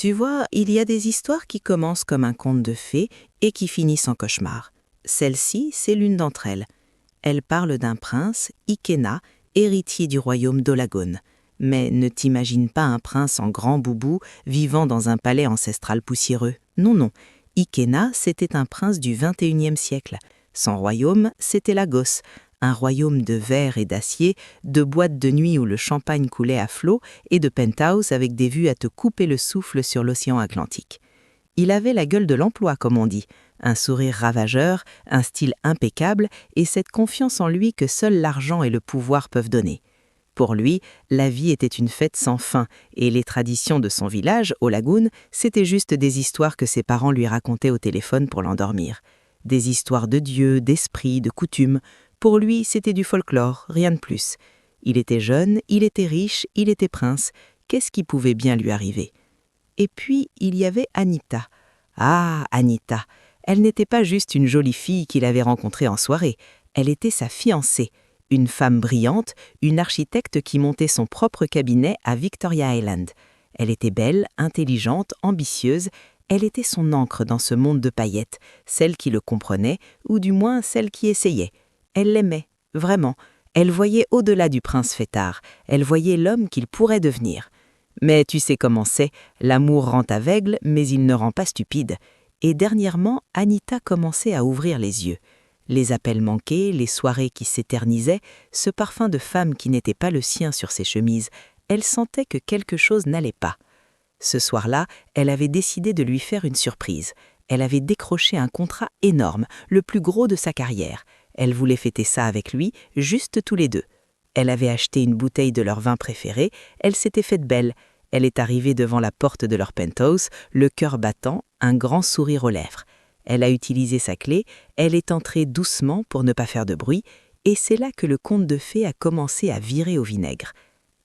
Tu vois, il y a des histoires qui commencent comme un conte de fées et qui finissent en cauchemar. Celle-ci, c'est l'une d'entre elles. Elle parle d'un prince, Ikena, héritier du royaume d'Olagone. Mais ne t'imagine pas un prince en grand boubou vivant dans un palais ancestral poussiéreux. Non, non. Ikena, c'était un prince du XXIe siècle. Son royaume, c'était Lagos, un royaume de verre et d'acier, de boîtes de nuit où le champagne coulait à flots et de penthouse avec des vues à te couper le souffle sur l'océan Atlantique. Il avait la gueule de l'emploi, comme on dit, un sourire ravageur, un style impeccable et cette confiance en lui que seul l'argent et le pouvoir peuvent donner. Pour lui, la vie était une fête sans fin et les traditions de son village, au Lagoon, c'était juste des histoires que ses parents lui racontaient au téléphone pour l'endormir. Des histoires de dieux, d'esprits, de coutumes. Pour lui, c'était du folklore, rien de plus. Il était jeune, il était riche, il était prince. Qu'est-ce qui pouvait bien lui arriver ? Et puis, il y avait Anita. Ah, Anita. Elle n'était pas juste une jolie fille qu'il avait rencontrée en soirée. Elle était sa fiancée. Une femme brillante, une architecte qui montait son propre cabinet à Victoria Island. Elle était belle, intelligente, ambitieuse. Elle était son ancre dans ce monde de paillettes, celle qui le comprenait, ou du moins celle qui essayait. Elle l'aimait, vraiment. Elle voyait au-delà du prince fêtard. Elle voyait l'homme qu'il pourrait devenir. Mais tu sais comment c'est, l'amour rend aveugle, mais il ne rend pas stupide. Et dernièrement, Anita commençait à ouvrir les yeux. Les appels manqués, les soirées qui s'éternisaient, ce parfum de femme qui n'était pas le sien sur ses chemises, elle sentait que quelque chose n'allait pas. Ce soir-là, elle avait décidé de lui faire une surprise. Elle avait décroché un contrat énorme, le plus gros de sa carrière. Elle voulait fêter ça avec lui, juste tous les deux. Elle avait acheté une bouteille de leur vin préféré, elle s'était faite belle. Elle est arrivée devant la porte de leur penthouse, le cœur battant, un grand sourire aux lèvres. Elle a utilisé sa clé, elle est entrée doucement pour ne pas faire de bruit, et c'est là que le conte de fées a commencé à virer au vinaigre.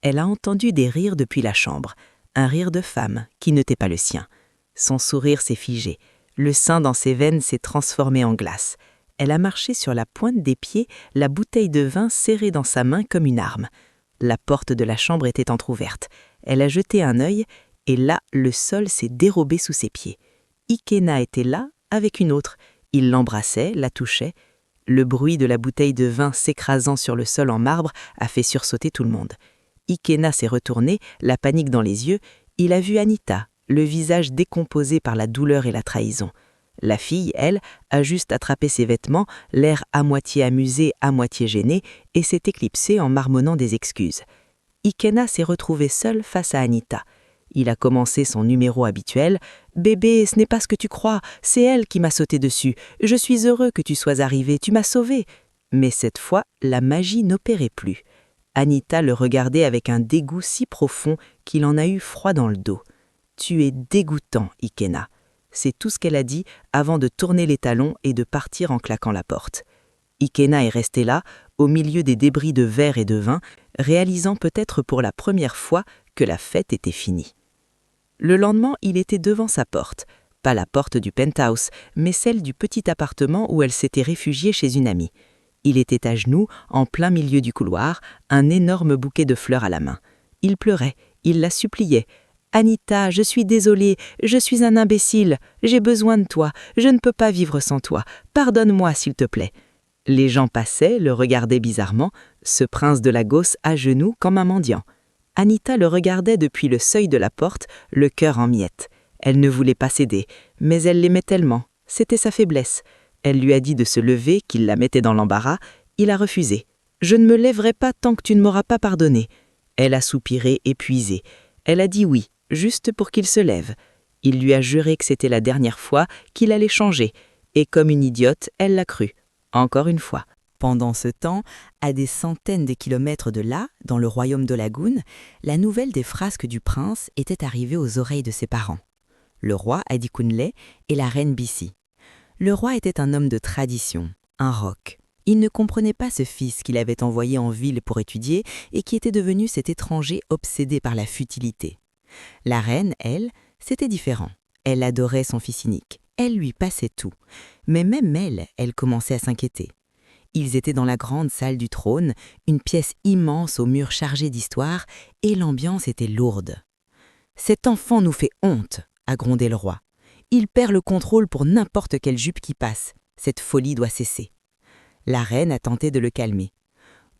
Elle a entendu des rires depuis la chambre, un rire de femme qui n'était pas le sien. Son sourire s'est figé, le sang dans ses veines s'est transformé en glace. Elle a marché sur la pointe des pieds, la bouteille de vin serrée dans sa main comme une arme. La porte de la chambre était entr'ouverte. Elle a jeté un œil, et là, le sol s'est dérobé sous ses pieds. Ikena était là, avec une autre. Il l'embrassait, la touchait. Le bruit de la bouteille de vin s'écrasant sur le sol en marbre a fait sursauter tout le monde. Ikena s'est retourné, la panique dans les yeux. Il a vu Anita, le visage décomposé par la douleur et la trahison. La fille, elle, a juste attrapé ses vêtements, l'air à moitié amusé, à moitié gêné, et s'est éclipsée en marmonnant des excuses. Ikena s'est retrouvé seul face à Anita. Il a commencé son numéro habituel. « Bébé, ce n'est pas ce que tu crois, c'est elle qui m'a sauté dessus. Je suis heureux que tu sois arrivé, tu m'as sauvé. » Mais cette fois, la magie n'opérait plus. Anita le regardait avec un dégoût si profond qu'il en a eu froid dans le dos. « Tu es dégoûtant, Ikena. » C'est tout ce qu'elle a dit avant de tourner les talons et de partir en claquant la porte. Ikena est resté là, au milieu des débris de verre et de vin, réalisant peut-être pour la première fois que la fête était finie. Le lendemain, il était devant sa porte, pas la porte du penthouse, mais celle du petit appartement où elle s'était réfugiée chez une amie. Il était à genoux, en plein milieu du couloir, un énorme bouquet de fleurs à la main. Il pleurait, il la suppliait. « Anita, je suis désolée, je suis un imbécile, j'ai besoin de toi, je ne peux pas vivre sans toi, pardonne-moi s'il te plaît. » Les gens passaient, le regardaient bizarrement, ce prince de Lagos à genoux comme un mendiant. Anita le regardait depuis le seuil de la porte, le cœur en miettes. Elle ne voulait pas céder, mais elle l'aimait tellement, c'était sa faiblesse. Elle lui a dit de se lever, qu'il la mettait dans l'embarras, il a refusé. « Je ne me lèverai pas tant que tu ne m'auras pas pardonné. » Elle a soupiré, épuisée. Elle a dit oui, juste pour qu'il se lève. Il lui a juré que c'était la dernière fois, qu'il allait changer. Et comme une idiote, elle l'a cru. Encore une fois. Pendant ce temps, à des centaines de kilomètres de là, dans le royaume de Lagoon, la nouvelle des frasques du prince était arrivée aux oreilles de ses parents. Le roi Adikunle et la reine Bissi. Le roi était un homme de tradition, un roc. Il ne comprenait pas ce fils qu'il avait envoyé en ville pour étudier et qui était devenu cet étranger obsédé par la futilité. La reine, elle, c'était différent. Elle adorait son fils unique. Elle lui passait tout. Mais même elle, elle commençait à s'inquiéter. Ils étaient dans la grande salle du trône, une pièce immense aux murs chargés d'histoire, et l'ambiance était lourde. Cet enfant nous fait honte, a grondé le roi. Il perd le contrôle pour n'importe quelle jupe qui passe. Cette folie doit cesser. La reine a tenté de le calmer.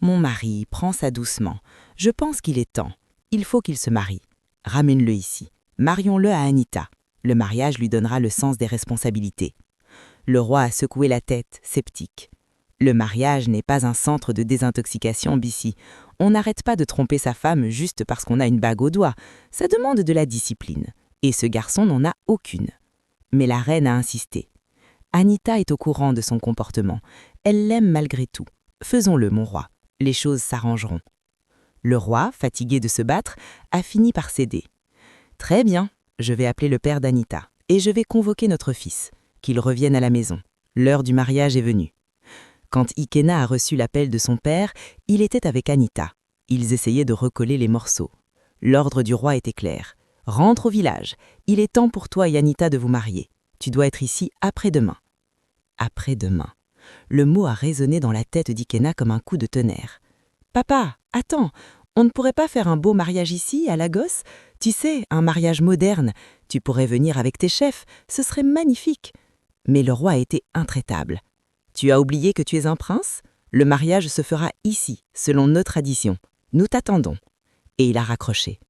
Mon mari, prends ça doucement. Je pense qu'il est temps. Il faut qu'il se marie. Ramène-le ici. Marions-le à Anita. Le mariage lui donnera le sens des responsabilités. Le roi a secoué la tête, sceptique. Le mariage n'est pas un centre de désintoxication, Bissy. On n'arrête pas de tromper sa femme juste parce qu'on a une bague au doigt. Ça demande de la discipline. Et ce garçon n'en a aucune. Mais la reine a insisté. Anita est au courant de son comportement. Elle l'aime malgré tout. Faisons-le, mon roi. Les choses s'arrangeront. Le roi, fatigué de se battre, a fini par céder. Très bien, je vais appeler le père d'Anita et je vais convoquer notre fils, qu'il revienne à la maison. L'heure du mariage est venue. Quand Ikena a reçu l'appel de son père, il était avec Anita. Ils essayaient de recoller les morceaux. L'ordre du roi était clair. Rentre au village. Il est temps pour toi et Anita de vous marier. Tu dois être ici après-demain. Après-demain. Le mot a résonné dans la tête d'Ikena comme un coup de tonnerre. « Papa, attends, on ne pourrait pas faire un beau mariage ici, à Lagos? Tu sais, un mariage moderne. Tu pourrais venir avec tes chefs, ce serait magnifique. » Mais le roi était intraitable. « Tu as oublié que tu es un prince? Le mariage se fera ici, selon nos traditions. Nous t'attendons. » Et il a raccroché.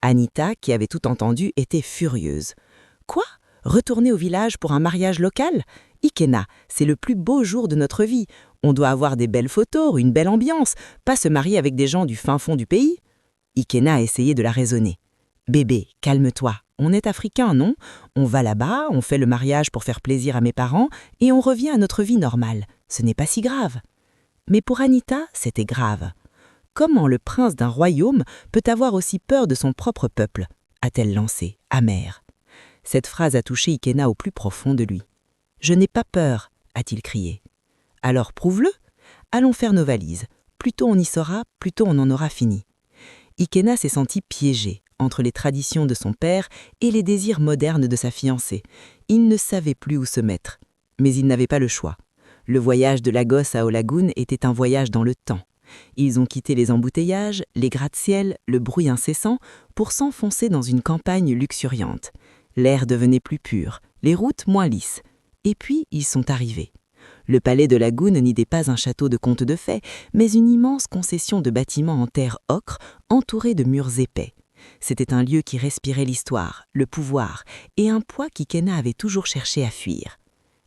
Anita, qui avait tout entendu, était furieuse. « Quoi? Retourner au village pour un mariage local? Ikena, c'est le plus beau jour de notre vie. On doit avoir des belles photos, une belle ambiance, pas se marier avec des gens du fin fond du pays. » Ikena a essayé de la raisonner. « Bébé, calme-toi. On est africain, non? On va là-bas, on fait le mariage pour faire plaisir à mes parents et on revient à notre vie normale. Ce n'est pas si grave. » Mais pour Anita, c'était grave. Comment le prince d'un royaume peut avoir aussi peur de son propre peuple? A-t-elle lancé, amère. Cette phrase a touché Ikena au plus profond de lui. « Je n'ai pas peur, a-t-il crié. Alors prouve-le. Allons faire nos valises. Plus tôt on y sera, plus tôt on en aura fini. Ikena s'est senti piégé entre les traditions de son père et les désirs modernes de sa fiancée. Il ne savait plus où se mettre. Mais il n'avait pas le choix. Le voyage de Lagos à Olagoon était un voyage dans le temps. Ils ont quitté les embouteillages, les gratte-ciel, le bruit incessant pour s'enfoncer dans une campagne luxuriante. L'air devenait plus pur, les routes moins lisses. Et puis, ils sont arrivés. Le palais de Lagoon n'était pas un château de contes de fées, mais une immense concession de bâtiments en terre ocre entourée de murs épais. C'était un lieu qui respirait l'histoire, le pouvoir et un poids qu'Ikena avait toujours cherché à fuir.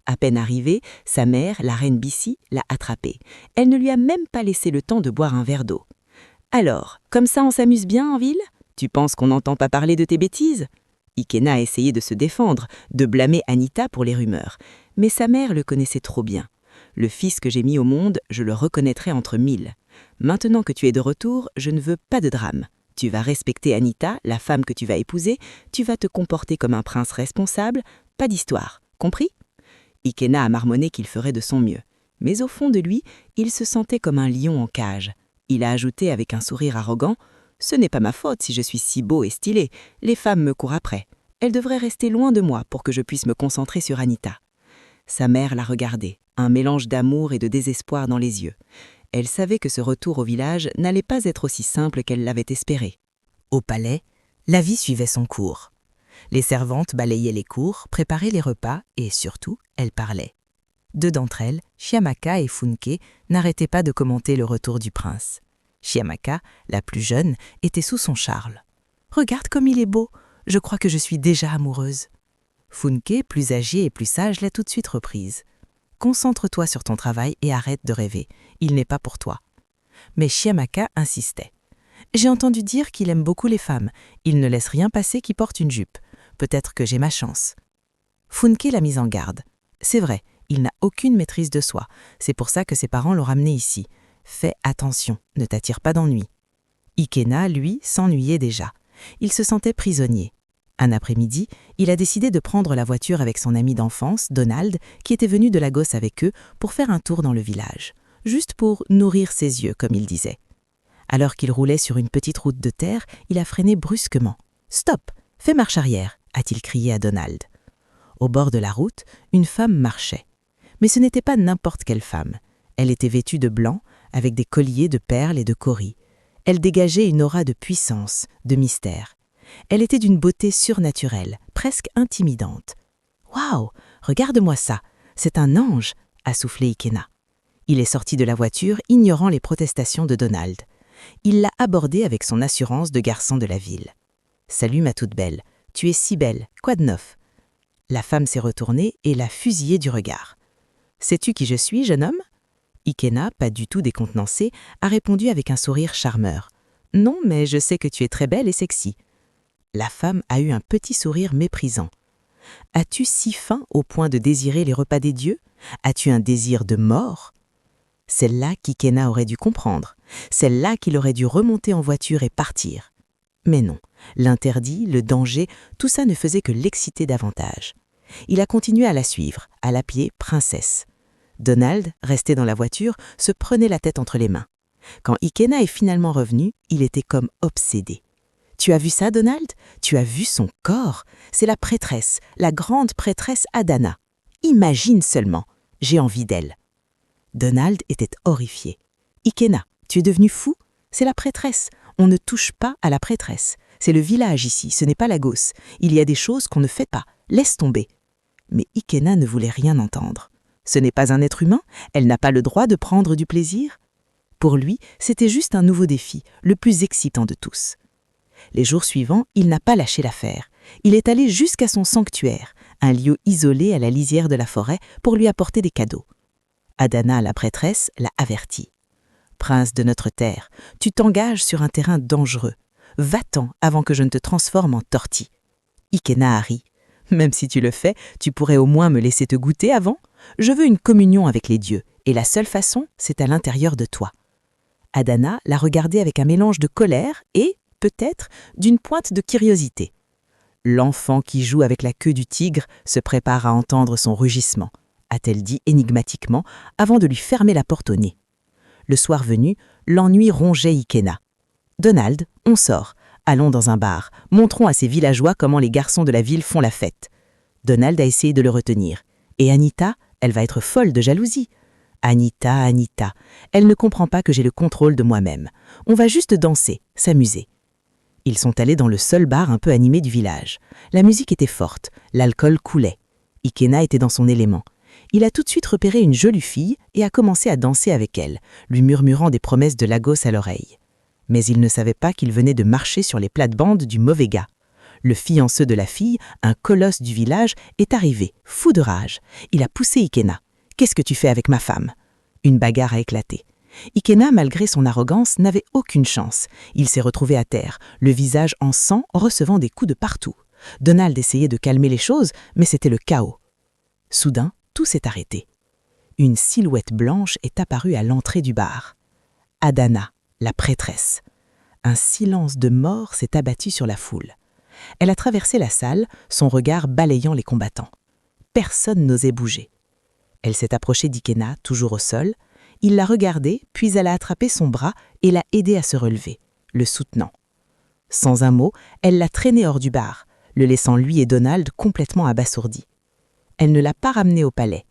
À peine arrivée, sa mère, la reine Bissy, l'a attrapée. Elle ne lui a même pas laissé le temps de boire un verre d'eau. « Alors, comme ça on s'amuse bien en ville? Tu penses qu'on n'entend pas parler de tes bêtises ?» Ikena a essayé de se défendre, de blâmer Anita pour les rumeurs. Mais sa mère le connaissait trop bien. « Le fils que j'ai mis au monde, je le reconnaîtrai entre 1000. Maintenant que tu es de retour, je ne veux pas de drame. Tu vas respecter Anita, la femme que tu vas épouser, tu vas te comporter comme un prince responsable, pas d'histoire. Compris ?» Ikena a marmonné qu'il ferait de son mieux. Mais au fond de lui, il se sentait comme un lion en cage. Il a ajouté avec un sourire arrogant « Ce n'est pas ma faute si je suis si beau et stylé. Les femmes me courent après. Elles devraient rester loin de moi pour que je puisse me concentrer sur Anita. » Sa mère l'a regardé, un mélange d'amour et de désespoir dans les yeux. Elle savait que ce retour au village n'allait pas être aussi simple qu'elle l'avait espéré. Au palais, la vie suivait son cours. Les servantes balayaient les cours, préparaient les repas et, surtout, elles parlaient. Deux d'entre elles, Chiamaka et Funke, n'arrêtaient pas de commenter le retour du prince. Chiamaka, la plus jeune, était sous son charle. « Regarde comme il est beau, je crois que je suis déjà amoureuse. » Funke, plus âgée et plus sage, l'a tout de suite reprise. « Concentre-toi sur ton travail et arrête de rêver, il n'est pas pour toi. » Mais Chiamaka insistait. « J'ai entendu dire qu'il aime beaucoup les femmes, il ne laisse rien passer qui porte une jupe. Peut-être que j'ai ma chance. » Funke l'a mise en garde. C'est vrai, il n'a aucune maîtrise de soi, c'est pour ça que ses parents l'ont ramené ici. Fais attention, ne t'attire pas d'ennui. Ikena, lui, s'ennuyait déjà. Il se sentait prisonnier. Un après-midi, il a décidé de prendre la voiture avec son ami d'enfance, Donald, qui était venu de Lagos avec eux pour faire un tour dans le village, juste pour nourrir ses yeux, comme il disait. Alors qu'il roulait sur une petite route de terre, il a freiné brusquement. « Stop, fais marche arrière !» a-t-il crié à Donald. Au bord de la route, une femme marchait. Mais ce n'était pas n'importe quelle femme. Elle était vêtue de blanc, avec des colliers de perles et de cauris. Elle dégageait une aura de puissance, de mystère. Elle était d'une beauté surnaturelle, presque intimidante. « Waouh, regarde-moi ça, c'est un ange !» a soufflé Ikéna. Il est sorti de la voiture, ignorant les protestations de Donald. Il l'a abordée avec son assurance de garçon de la ville. « Salut ma toute belle, tu es si belle, quoi de neuf ?» La femme s'est retournée et l'a fusillé du regard. « Sais-tu qui je suis, jeune homme ?» Ikéna, pas du tout décontenancée, a répondu avec un sourire charmeur. « Non, mais je sais que tu es très belle et sexy. » La femme a eu un petit sourire méprisant. « As-tu si faim au point de désirer les repas des dieux? As-tu un désir de mort ?» Celle-là qu'Ikéna aurait dû comprendre, celle-là qu'il aurait dû remonter en voiture et partir. Mais non, l'interdit, le danger, tout ça ne faisait que l'exciter davantage. Il a continué à la suivre, à l'appeler princesse. Donald, resté dans la voiture, se prenait la tête entre les mains. Quand Ikéna est finalement revenu, il était comme obsédé. « Tu as vu ça, Donald? Tu as vu son corps? C'est la prêtresse, la grande prêtresse Adana. Imagine seulement, j'ai envie d'elle. » Donald était horrifié. « Ikéna, tu es devenu fou? C'est la prêtresse. On ne touche pas à la prêtresse. C'est le village ici, ce n'est pas Lagos. Il y a des choses qu'on ne fait pas. Laisse tomber. » Mais Ikéna ne voulait rien entendre. Ce n'est pas un être humain? Elle n'a pas le droit de prendre du plaisir? Pour lui, c'était juste un nouveau défi, le plus excitant de tous. Les jours suivants, il n'a pas lâché l'affaire. Il est allé jusqu'à son sanctuaire, un lieu isolé à la lisière de la forêt, pour lui apporter des cadeaux. Adana, la prêtresse, l'a averti. « Prince de notre terre, tu t'engages sur un terrain dangereux. Va-t'en avant que je ne te transforme en tortille. » Ikéna a ri. « Même si tu le fais, tu pourrais au moins me laisser te goûter avant? Je veux une communion avec les dieux, et la seule façon, c'est à l'intérieur de toi. » Adana l'a regardé avec un mélange de colère et, peut-être, d'une pointe de curiosité. L'enfant qui joue avec la queue du tigre se prépare à entendre son rugissement, a-t-elle dit énigmatiquement avant de lui fermer la porte au nez. Le soir venu, l'ennui rongeait Ikéna. « Donald, on sort. Allons dans un bar. Montrons à ces villageois comment les garçons de la ville font la fête. » Donald a essayé de le retenir. Et Anita, elle va être folle de jalousie. Anita, elle ne comprend pas que j'ai le contrôle de moi-même. On va juste danser, s'amuser. Ils sont allés dans le seul bar un peu animé du village. La musique était forte, l'alcool coulait. Ikéna était dans son élément. Il a tout de suite repéré une jolie fille et a commencé à danser avec elle, lui murmurant des promesses de Lagos à l'oreille. Mais il ne savait pas qu'il venait de marcher sur les plates-bandes du mauvais gars. Le fianceux de la fille, un colosse du village, est arrivé, fou de rage. Il a poussé Ikéna. « Qu'est-ce que tu fais avec ma femme ?» Une bagarre a éclaté. Ikéna, malgré son arrogance, n'avait aucune chance. Il s'est retrouvé à terre, le visage en sang, recevant des coups de partout. Donald essayait de calmer les choses, mais c'était le chaos. Soudain, tout s'est arrêté. Une silhouette blanche est apparue à l'entrée du bar. Adana, la prêtresse. Un silence de mort s'est abattu sur la foule. Elle a traversé la salle, son regard balayant les combattants. Personne n'osait bouger. Elle s'est approchée d'Ikéna, toujours au sol. Il l'a regardé, puis elle a attrapé son bras et l'a aidé à se relever, le soutenant. Sans un mot, elle l'a traîné hors du bar, le laissant lui et Donald complètement abasourdis. Elle ne l'a pas ramené au palais.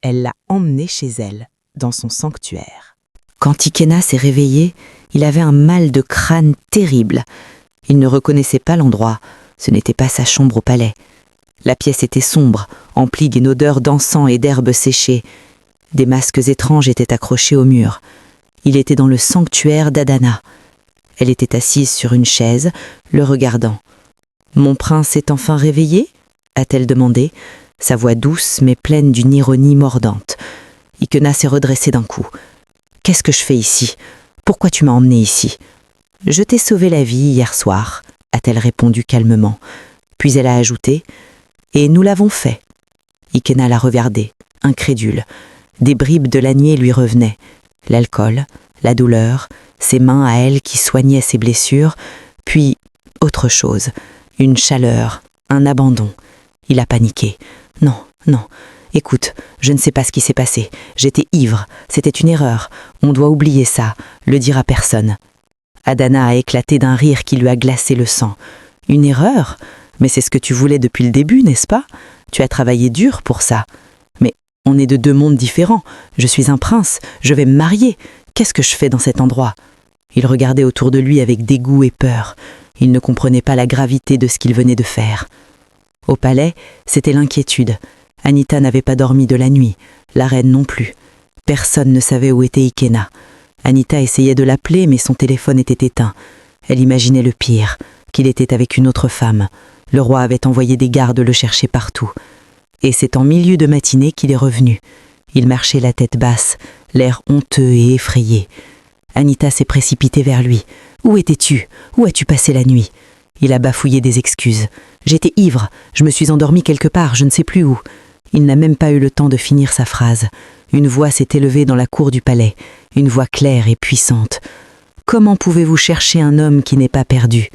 Elle l'a emmené chez elle, dans son sanctuaire. Quand Ikéna s'est réveillé, il avait un mal de crâne terrible. Il ne reconnaissait pas l'endroit. Ce n'était pas sa chambre au palais. La pièce était sombre, emplie d'une odeur d'encens et d'herbes séchées. Des masques étranges étaient accrochés au mur. Il était dans le sanctuaire d'Adana. Elle était assise sur une chaise, le regardant. « Mon prince est enfin réveillé ?» a-t-elle demandé, sa voix douce mais pleine d'une ironie mordante. Ikéna s'est redressé d'un coup. « Qu'est-ce que je fais ici? Pourquoi tu m'as emmené ici ?»« Je t'ai sauvé la vie hier soir », a-t-elle répondu calmement. Puis elle a ajouté « Et nous l'avons fait. » Ikéna l'a regardé, incrédule. Des bribes de l'ânier lui revenaient. L'alcool, la douleur, ses mains à elle qui soignaient ses blessures, puis autre chose, une chaleur, un abandon. Il a paniqué. « Non, non, écoute, je ne sais pas ce qui s'est passé. J'étais ivre, c'était une erreur. On doit oublier ça, le dire à personne. » Adana a éclaté d'un rire qui lui a glacé le sang. « Une erreur ? Mais c'est ce que tu voulais depuis le début, n'est-ce pas? Tu as travaillé dur pour ça. Mais on est de deux mondes différents. Je suis un prince, je vais me marier. Qu'est-ce que je fais dans cet endroit ?» Il regardait autour de lui avec dégoût et peur. Il ne comprenait pas la gravité de ce qu'il venait de faire. Au palais, c'était l'inquiétude. Anita n'avait pas dormi de la nuit, la reine non plus. Personne ne savait où était Ikena. Anita essayait de l'appeler, mais son téléphone était éteint. Elle imaginait le pire, qu'il était avec une autre femme. Le roi avait envoyé des gardes le chercher partout. Et c'est en milieu de matinée qu'il est revenu. Il marchait la tête basse, l'air honteux et effrayé. Anita s'est précipitée vers lui. « Où étais-tu? Où as-tu passé la nuit ?» Il a bafouillé des excuses. « J'étais ivre, je me suis endormi quelque part, je ne sais plus où. » Il n'a même pas eu le temps de finir sa phrase. Une voix s'est élevée dans la cour du palais, une voix claire et puissante. « Comment pouvez-vous chercher un homme qui n'est pas perdu ?»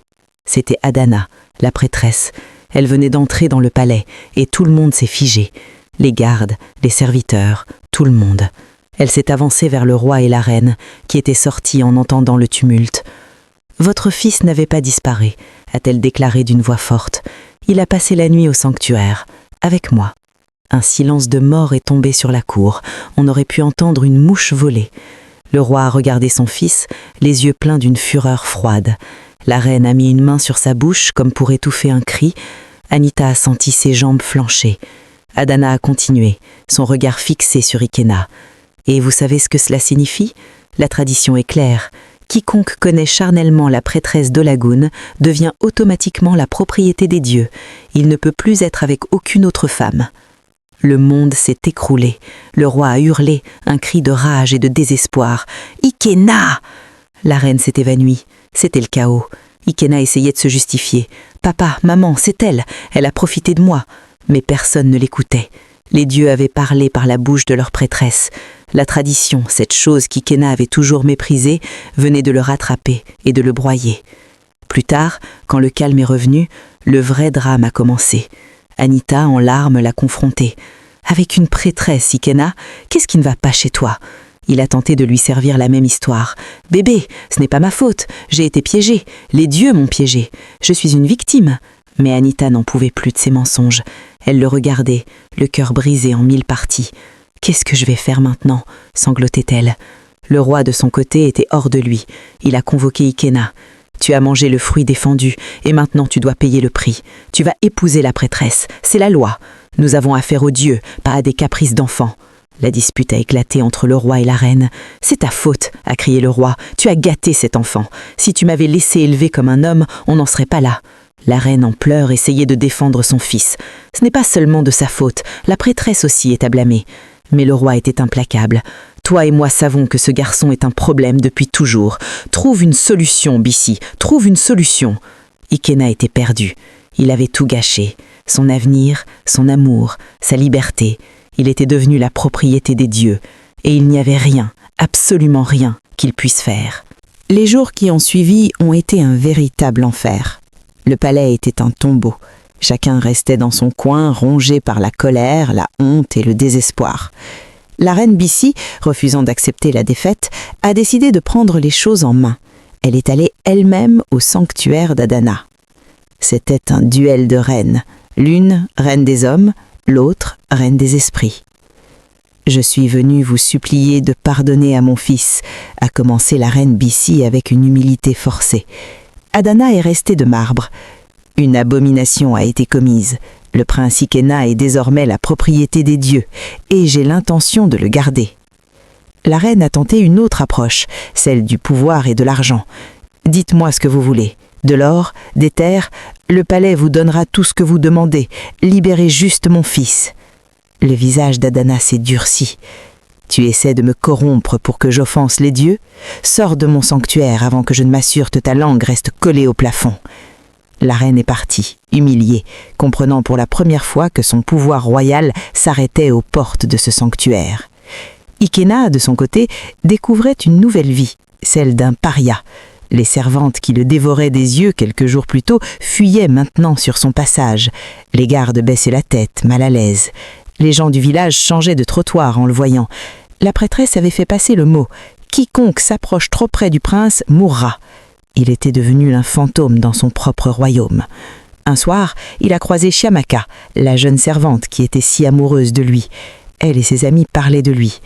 C'était Adana, la prêtresse. Elle venait d'entrer dans le palais, et tout le monde s'est figé. Les gardes, les serviteurs, tout le monde. Elle s'est avancée vers le roi et la reine, qui étaient sortis en entendant le tumulte. « Votre fils n'avait pas disparu », a-t-elle déclaré d'une voix forte. « Il a passé la nuit au sanctuaire, avec moi. » Un silence de mort est tombé sur la cour. On aurait pu entendre une mouche voler. Le roi a regardé son fils, les yeux pleins d'une fureur froide. La reine a mis une main sur sa bouche comme pour étouffer un cri. Anita a senti ses jambes flancher. Adana a continué, son regard fixé sur Ikena. Et vous savez ce que cela signifie? La tradition est claire. Quiconque connaît charnellement la prêtresse d'Olagun devient automatiquement la propriété des dieux. Il ne peut plus être avec aucune autre femme. Le monde s'est écroulé. Le roi a hurlé, un cri de rage et de désespoir. « Ikena !» La reine s'est évanouie. C'était le chaos. Ikena essayait de se justifier. « Papa, maman, c'est elle. Elle a profité de moi. » Mais personne ne l'écoutait. Les dieux avaient parlé par la bouche de leur prêtresse. La tradition, cette chose qu'Ikena avait toujours méprisée, venait de le rattraper et de le broyer. Plus tard, quand le calme est revenu, le vrai drame a commencé. Anita, en larmes, l'a confronté. « Avec une prêtresse, Ikena, qu'est-ce qui ne va pas chez toi ?» Il a tenté de lui servir la même histoire. « Bébé, ce n'est pas ma faute, j'ai été piégée, les dieux m'ont piégée, je suis une victime. » Mais Anita n'en pouvait plus de ses mensonges. Elle le regardait, le cœur brisé en 1000 parties. « Qu'est-ce que je vais faire maintenant ?» sanglotait-elle. Le roi, de son côté, était hors de lui. Il a convoqué Ikena. « Tu as mangé le fruit défendu, et maintenant tu dois payer le prix. Tu vas épouser la prêtresse, c'est la loi. Nous avons affaire aux dieux, pas à des caprices d'enfants. » La dispute a éclaté entre le roi et la reine. « C'est ta faute, » a crié le roi. « Tu as gâté cet enfant. Si tu m'avais laissé élever comme un homme, on n'en serait pas là. » La reine en pleurs essayait de défendre son fils. Ce n'est pas seulement de sa faute, la prêtresse aussi est à blâmer. Mais le roi était implacable. « Toi et moi savons que ce garçon est un problème depuis toujours. Trouve une solution, Bissi, trouve une solution. » Ikena était perdu. Il avait tout gâché. Son avenir, son amour, sa liberté. Il était devenu la propriété des dieux. Et il n'y avait rien, absolument rien, qu'il puisse faire. Les jours qui ont suivi ont été un véritable enfer. Le palais était un tombeau. Chacun restait dans son coin, rongé par la colère, la honte et le désespoir. La reine Bissi, refusant d'accepter la défaite, a décidé de prendre les choses en main. Elle est allée elle-même au sanctuaire d'Adana. C'était un duel de reines, l'une reine des hommes, l'autre reine des esprits. « Je suis venue vous supplier de pardonner à mon fils », a commencé la reine Bissi avec une humilité forcée. Adana est restée de marbre. Une abomination a été commise. Le prince Ikena est désormais la propriété des dieux, et j'ai l'intention de le garder. La reine a tenté une autre approche, celle du pouvoir et de l'argent. « Dites-moi ce que vous voulez. De l'or, des terres, le palais vous donnera tout ce que vous demandez. Libérez juste mon fils. » Le visage d'Adana s'est durci. « Tu essaies de me corrompre pour que j'offense les dieux? Sors de mon sanctuaire avant que je ne m'assure que ta langue reste collée au plafond. » La reine est partie, humiliée, comprenant pour la première fois que son pouvoir royal s'arrêtait aux portes de ce sanctuaire. Ikena, de son côté, découvrait une nouvelle vie, celle d'un paria. Les servantes qui le dévoraient des yeux quelques jours plus tôt fuyaient maintenant sur son passage. Les gardes baissaient la tête, mal à l'aise. Les gens du village changeaient de trottoir en le voyant. La prêtresse avait fait passer le mot « Quiconque s'approche trop près du prince mourra ». Il était devenu un fantôme dans son propre royaume. Un soir, il a croisé Chiamaka, la jeune servante qui était si amoureuse de lui. Elle et ses amis parlaient de lui.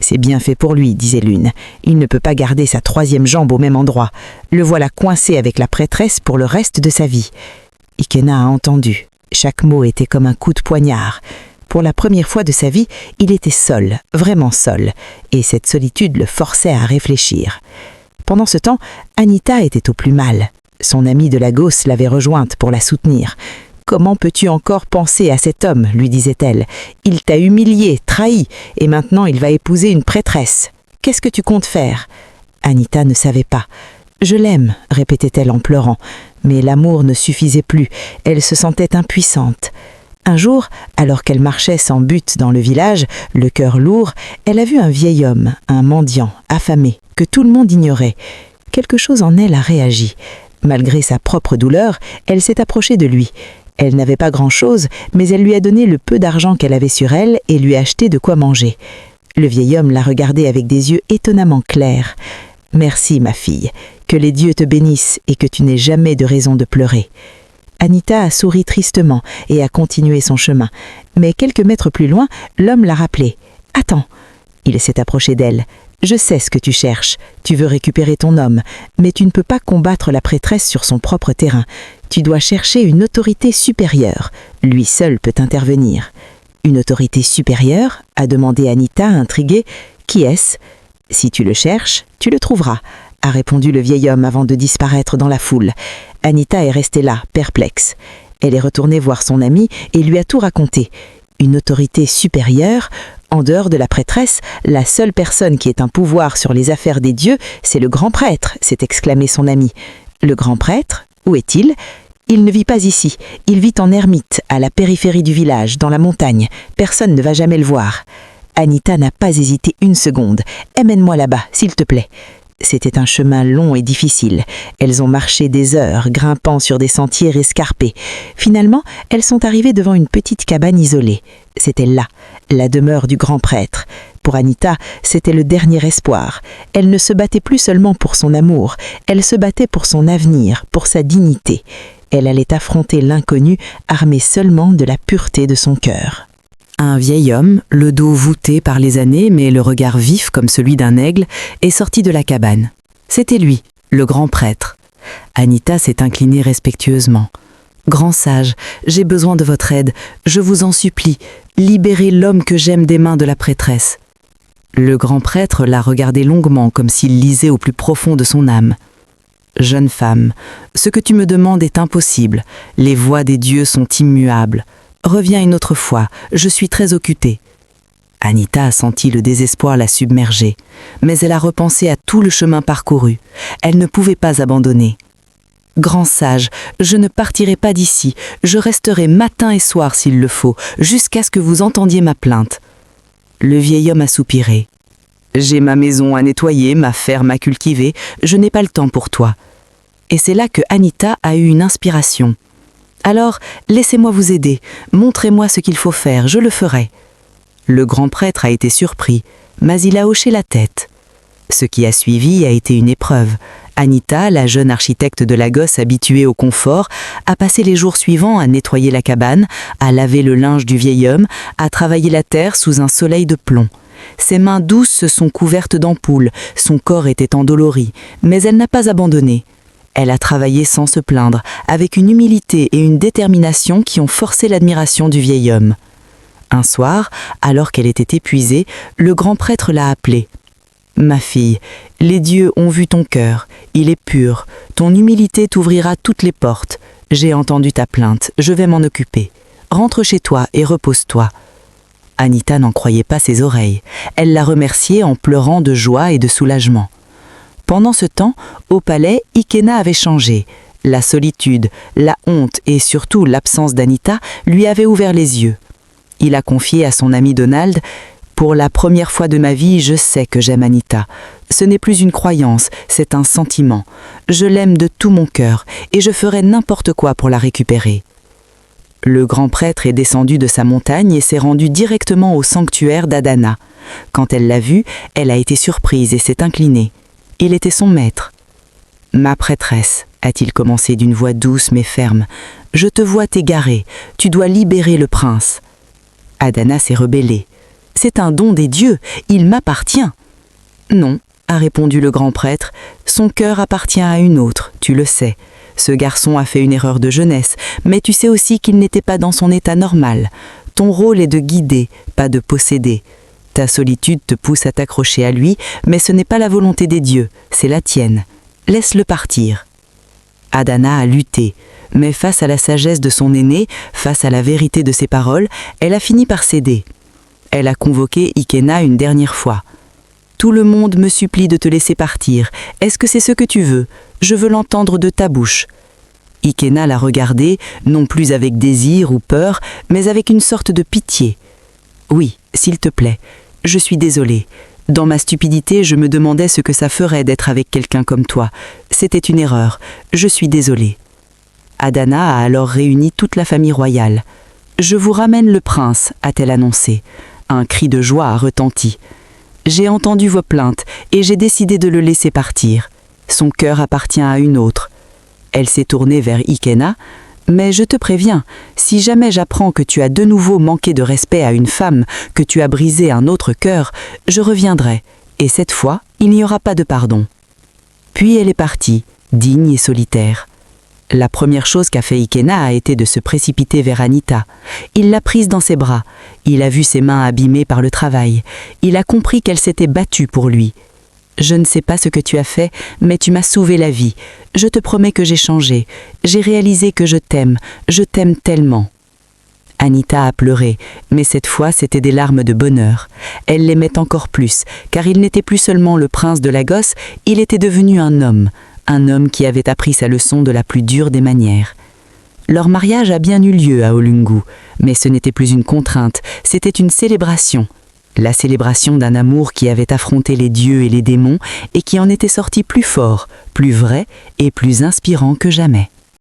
C'est bien fait pour lui, disait l'une. Il ne peut pas garder sa troisième jambe au même endroit. Le voilà coincé avec la prêtresse pour le reste de sa vie. Ikéna a entendu. Chaque mot était comme un coup de poignard. Pour la première fois de sa vie, il était seul, vraiment seul, et cette solitude le forçait à réfléchir. Pendant ce temps, Anita était au plus mal. Son amie de Lagos l'avait rejointe pour la soutenir. « Comment peux-tu encore penser à cet homme ?» lui disait-elle. « Il t'a humilié, trahi, et maintenant il va épouser une prêtresse. Qu'est-ce que tu comptes faire ?» Anita ne savait pas. « Je l'aime » répétait-elle en pleurant. Mais l'amour ne suffisait plus, elle se sentait impuissante. Un jour, alors qu'elle marchait sans but dans le village, le cœur lourd, elle a vu un vieil homme, un mendiant, affamé, que tout le monde ignorait. Quelque chose en elle a réagi. Malgré sa propre douleur, elle s'est approchée de lui. Elle n'avait pas grand-chose, mais elle lui a donné le peu d'argent qu'elle avait sur elle et lui a acheté de quoi manger. Le vieil homme l'a regardée avec des yeux étonnamment clairs. « Merci, ma fille, que les dieux te bénissent et que tu n'aies jamais de raison de pleurer. » Anita a souri tristement et a continué son chemin. Mais quelques mètres plus loin, l'homme l'a rappelé. « Attends !» Il s'est approché d'elle. « Je sais ce que tu cherches. Tu veux récupérer ton homme, mais tu ne peux pas combattre la prêtresse sur son propre terrain. Tu dois chercher une autorité supérieure. Lui seul peut intervenir. » « Une autorité supérieure ?» a demandé Anita, intriguée. « Qui est-ce ?»« Si tu le cherches, tu le trouveras. » a répondu le vieil homme avant de disparaître dans la foule. Anita est restée là, perplexe. Elle est retournée voir son amie et lui a tout raconté. Une autorité supérieure, en dehors de la prêtresse, la seule personne qui ait un pouvoir sur les affaires des dieux, c'est le grand prêtre, s'est exclamé son ami. Le grand prêtre, où est-il ? Il ne vit pas ici, il vit en ermite, à la périphérie du village, dans la montagne. Personne ne va jamais le voir. Anita n'a pas hésité une seconde. « Emmène-moi là-bas, s'il te plaît. » C'était un chemin long et difficile. Elles ont marché des heures, grimpant sur des sentiers escarpés. Finalement, elles sont arrivées devant une petite cabane isolée. C'était là, la demeure du grand prêtre. Pour Anita, c'était le dernier espoir. Elle ne se battait plus seulement pour son amour, elle se battait pour son avenir, pour sa dignité. Elle allait affronter l'inconnu, armée seulement de la pureté de son cœur. Un vieil homme, le dos voûté par les années mais le regard vif comme celui d'un aigle, est sorti de la cabane. C'était lui, le grand prêtre. Anita s'est inclinée respectueusement. « Grand sage, j'ai besoin de votre aide, je vous en supplie, libérez l'homme que j'aime des mains de la prêtresse. » Le grand prêtre l'a regardé longuement comme s'il lisait au plus profond de son âme. « Jeune femme, ce que tu me demandes est impossible, les voies des dieux sont immuables. Reviens une autre fois, je suis très occupée. » Anita a senti le désespoir la submerger, mais elle a repensé à tout le chemin parcouru. Elle ne pouvait pas abandonner. « Grand sage, je ne partirai pas d'ici, je resterai matin et soir s'il le faut, jusqu'à ce que vous entendiez ma plainte. » Le vieil homme a soupiré. « J'ai ma maison à nettoyer, ma ferme à cultiver, je n'ai pas le temps pour toi. » Et c'est là que Anita a eu une inspiration. « Alors, laissez-moi vous aider, montrez-moi ce qu'il faut faire, je le ferai. » Le grand prêtre a été surpris, mais il a hoché la tête. Ce qui a suivi a été une épreuve. Anita, la jeune architecte de Lagos habituée au confort, a passé les jours suivants à nettoyer la cabane, à laver le linge du vieil homme, à travailler la terre sous un soleil de plomb. Ses mains douces se sont couvertes d'ampoules, son corps était endolori, mais elle n'a pas abandonné. Elle a travaillé sans se plaindre, avec une humilité et une détermination qui ont forcé l'admiration du vieil homme. Un soir, alors qu'elle était épuisée, le grand prêtre l'a appelée. « Ma fille, les dieux ont vu ton cœur, il est pur, ton humilité t'ouvrira toutes les portes. J'ai entendu ta plainte, je vais m'en occuper. Rentre chez toi et repose-toi. » Anita n'en croyait pas ses oreilles. Elle l'a remercié en pleurant de joie et de soulagement. Pendant ce temps, au palais, Ikéna avait changé. La solitude, la honte et surtout l'absence d'Anita lui avaient ouvert les yeux. Il a confié à son ami Donald « Pour la première fois de ma vie, je sais que j'aime Anita. Ce n'est plus une croyance, c'est un sentiment. Je l'aime de tout mon cœur et je ferai n'importe quoi pour la récupérer. » Le grand prêtre est descendu de sa montagne et s'est rendu directement au sanctuaire d'Adana. Quand elle l'a vu, elle a été surprise et s'est inclinée. Il était son maître. « Ma prêtresse, a-t-il commencé d'une voix douce mais ferme, je te vois t'égarer, tu dois libérer le prince. » Adana s'est rebellée. « c'est un don des dieux, il m'appartient. » »« Non, » a répondu le grand prêtre, « son cœur appartient à une autre, tu le sais. Ce garçon a fait une erreur de jeunesse, mais tu sais aussi qu'il n'était pas dans son état normal. Ton rôle est de guider, pas de posséder. Ta solitude te pousse à t'accrocher à lui, mais ce n'est pas la volonté des dieux, c'est la tienne. Laisse-le partir. » Adana a lutté, mais face à la sagesse de son aîné, face à la vérité de ses paroles, elle a fini par céder. Elle a convoqué Ikena une dernière fois. « Tout le monde me supplie de te laisser partir. Est-ce que c'est ce que tu veux ? Je veux l'entendre de ta bouche. » Ikena l'a regardé, non plus avec désir ou peur, mais avec une sorte de pitié. « Oui, s'il te plaît, je suis désolée. Dans ma stupidité, je me demandais ce que ça ferait d'être avec quelqu'un comme toi. C'était une erreur. Je suis désolée. » Adana a alors réuni toute la famille royale. « Je vous ramène le prince, » a-t-elle annoncé. Un cri de joie a retenti. « J'ai entendu vos plaintes et j'ai décidé de le laisser partir. Son cœur appartient à une autre. » Elle s'est tournée vers Ikena. « Mais je te préviens, si jamais j'apprends que tu as de nouveau manqué de respect à une femme, que tu as brisé un autre cœur, je reviendrai, et cette fois, il n'y aura pas de pardon. » Puis elle est partie, digne et solitaire. La première chose qu'a fait Ikena a été de se précipiter vers Anita. Il l'a prise dans ses bras. Il a vu ses mains abîmées par le travail. Il a compris qu'elle s'était battue pour lui. « Je ne sais pas ce que tu as fait, mais tu m'as sauvé la vie. Je te promets que j'ai changé. J'ai réalisé que je t'aime tellement. » Anita a pleuré, mais cette fois c'était des larmes de bonheur. Elle l'aimait encore plus, car il n'était plus seulement le prince de Lagos, il était devenu un homme qui avait appris sa leçon de la plus dure des manières. Leur mariage a bien eu lieu à Olungu, mais ce n'était plus une contrainte, c'était une célébration. La célébration d'un amour qui avait affronté les dieux et les démons et qui en était sorti plus fort, plus vrai et plus inspirant que jamais.